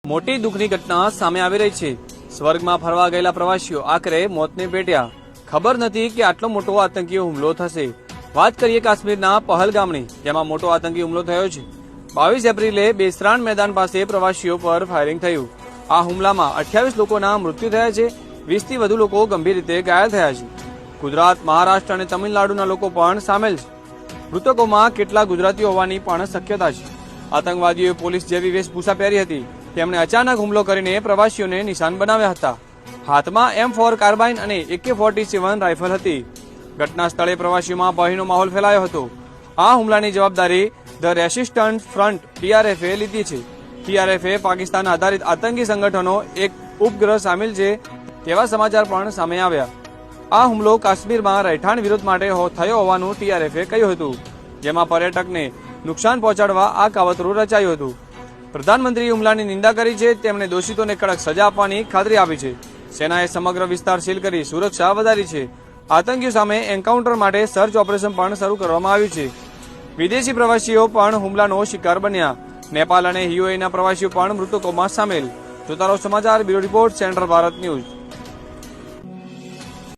મોટી દુઃખની ઘટના સામે આવી રહી છે। સ્વર્ગમાં ફરવા ગયેલા પ્રવાસીઓ આખરે મોતને ભેટ્યા। ખબર નથી કે આટલો મોટો આતંકી હુમલો થશે। વાત કરીએ કાશ્મીરના પહલગામની, જેમાં મોટો આતંકી હુમલો થયો છે। 22 એપ્રિલે બેસરાણ મેદાન પાસે પ્રવાસીઓ પર ફાયરિંગ થયું। આ હુમલામાં 28 લોકોના મૃત્યુ થયા છે। 20 થી વધુ લોકો ગંભીર રીતે ઘાયલ થયા છે। ગુજરાત, મહારાષ્ટ્ર અને તમિલનાડુના લોકો પણ સામેલ છે। મૃતકોમાં કેટલા ગુજરાતીઓ હોવાની પણ શક્યતા છે। આતંકવાદીઓએ પોલીસ જેવી વેશભૂષા પહેરી હતી। તેમણે અચાનક હુમલો કરીને પ્રવાસીઓને નિશાન બનાવ્યા હતા। હાથમાં M4 કાર્બાઇન અને AK-47 રાઇફલ હતી। ઘટના સ્થળે પ્રવાસીઓમાં ભયનો માહોલ ફેલાયો હતો। આ હુમલાની જવાબદારી ધ રેસિસ્ટન્સ ફ્રન્ટ TRF એ લીધી છે। TRF એ પાકિસ્તાન આધારિત આતંકી સંગઠનો એક ઉપગ્રહ સામેલ છે તેવા સમાચાર પણ સામે આવ્યા। આ હુમલો કાશ્મીરમાં રહેઠાણ વિરોધ માટે થયો હોવાનું TRF એ કહ્યું હતું, જેમાં પર્યટકને નુકસાન પહોંચાડવા આ કાવતરું રચાયું હતું। પ્રધાનમંત્રીએ હુમલાની નિંદા કરી છે। તેમણે દોષિતોને કડક સજા આપવાની ખાતરી આપી છે। સેનાએ સમગ્ર વિસ્તાર સીલ કરી સુરક્ષા વધારી છે। આતંકીઓ સામે એન્કાઉન્ટર માટે સર્ચ ઓપરેશન પણ શરૂ કરવામાં આવ્યું છે। વિદેશી પ્રવાસીઓ પણ હુમલાનો શિકાર બન્યા। નેપાલ અને યુએઈના પ્રવાસીઓ પણ મૃતકોમાં સામેલ। જોતા રહો સમાચાર bureau report, central Bharat news.